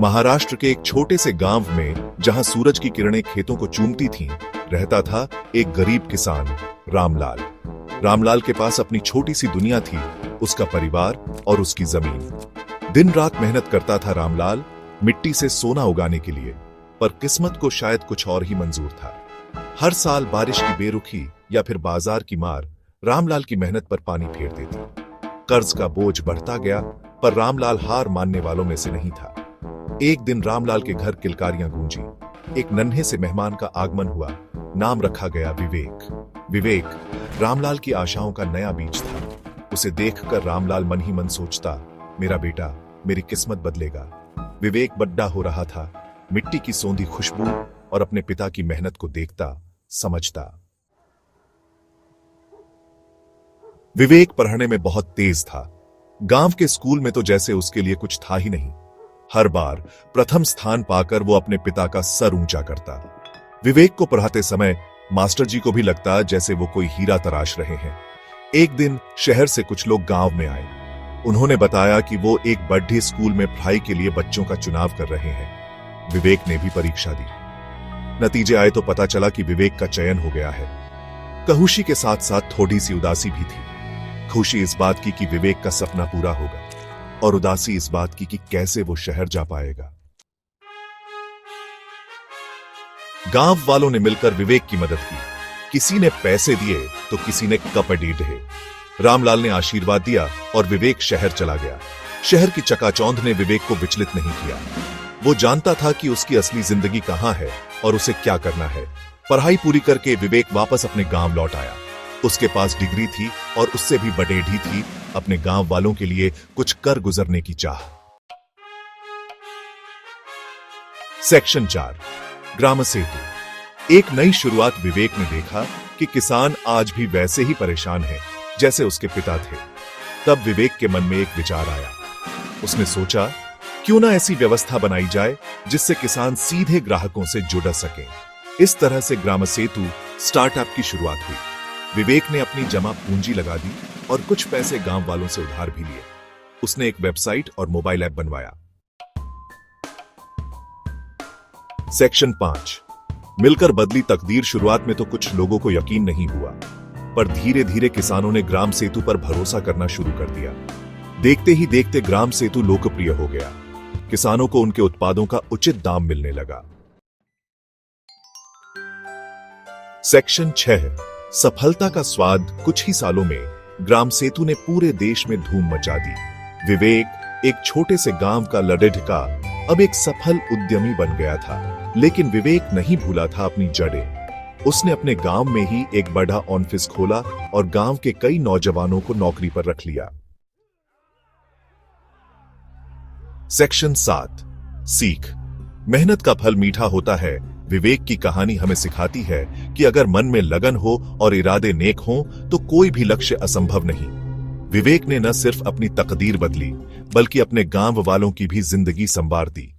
महाराष्ट्र के एक छोटे से गांव में, जहां सूरज की किरणें खेतों को चूमती थीं, रहता था एक गरीब किसान रामलाल। रामलाल के पास अपनी छोटी सी दुनिया थी, उसका परिवार और उसकी जमीन। दिन रात मेहनत करता था रामलाल, मिट्टी से सोना उगाने के लिए, पर किस्मत को शायद कुछ और ही मंजूर था। हर साल बारिश की बेरुखी या फिर बाजार की मार रामलाल की मेहनत पर पानी फेर देती। कर्ज का बोझ बढ़ता गया, पर रामलाल हार मानने वालों में से नहीं था। एक दिन रामलाल के घर किलकारियां गूंजी। एक नन्हे से मेहमान का आगमन हुआ। नाम रखा गया विवेक। विवेक रामलाल की आशाओं का नया बीज था। उसे देखकर रामलाल मन ही मन सोचता, मेरा बेटा मेरी किस्मत बदलेगा। विवेक बड्डा हो रहा था, मिट्टी की सौंधी खुशबू और अपने पिता की मेहनत को देखता, समझता। विवेक पढ़ने में बहुत तेज था। गांव के स्कूल में तो जैसे उसके लिए कुछ था ही नहीं। हर बार प्रथम स्थान पाकर वो अपने पिता का सर ऊंचा करता। विवेक को पढ़ाते समय मास्टर जी को भी लगता जैसे वो कोई हीरा तराश रहे हैं। एक दिन शहर से कुछ लोग गांव में आए। उन्होंने बताया कि वो एक बड़े स्कूल में पढ़ाई के लिए बच्चों का चुनाव कर रहे हैं। विवेक ने भी परीक्षा दी। नतीजे आए तो पता चला कि विवेक का चयन हो गया है। खुशी के साथ साथ थोड़ी सी उदासी भी थी। खुशी इस बात की कि विवेक का सपना पूरा होगा, और उदासी इस बात की कि कैसे वो शहर जा पाएगा। गांव वालों ने मिलकर विवेक की मदद की। किसी ने पैसे दिए तो किसी ने कपड़े ढे। रामलाल ने आशीर्वाद दिया और विवेक शहर चला गया। शहर की चकाचौंध ने विवेक को विचलित नहीं किया। वो जानता था कि उसकी असली जिंदगी कहां है और उसे क्या करना है। पढ़ाई पूरी करके विवेक वापस अपने गांव लौट आया। उसके पास डिग्री थी और उससे भी बड़ेढ़ी थी अपने गांव वालों के लिए कुछ कर गुजरने की चाह। सेक्शन 4, ग्राम सेतु। एक नई शुरुआत। विवेक ने देखा कि किसान आज भी वैसे ही परेशान हैं जैसे उसके पिता थे। तब विवेक के मन में एक विचार आया। उसने सोचा, क्यों ना ऐसी व्यवस्था बनाई जाए जिससे किसान सीधे ग्राहकों से जुड़ सकें। इस तरह से ग्राम सेतु स्टार्टअप की शुरुआत हुई। विवेक ने अपनी जमा पूंजी लगा दी और कुछ पैसे गांव वालों से उधार भी लिए। उसने एक वेबसाइट और मोबाइल ऐप बनवाया। सेक्शन 5, मिलकर बदली तकदीर। शुरुआत में तो कुछ लोगों को यकीन नहीं हुआ, पर धीरे धीरे किसानों ने ग्राम सेतु पर भरोसा करना शुरू कर दिया। देखते ही देखते ग्राम सेतु लोकप्रिय हो गया। किसानों को उनके उत्पादों का उचित दाम मिलने लगा। सेक्शन 6, सफलता का स्वाद। कुछ ही सालों में ग्राम सेतु ने पूरे देश में धूम मचा दी। विवेक एक छोटे से गांव का लड़ेढका अब एक सफल उद्यमी बन गया था। लेकिन विवेक नहीं भूला था अपनी जड़ें। उसने अपने गांव में ही एक बड़ा ऑफिस खोला और गांव के कई नौजवानों को नौकरी पर रख लिया। सेक्शन 7, सीख। मेहनत का फल मीठा होता है। विवेक की कहानी हमें सिखाती है कि अगर मन में लगन हो और इरादे नेक हों तो कोई भी लक्ष्य असंभव नहीं। विवेक ने न सिर्फ अपनी तकदीर बदली, बल्कि अपने गांव वालों की भी जिंदगी संवार दी।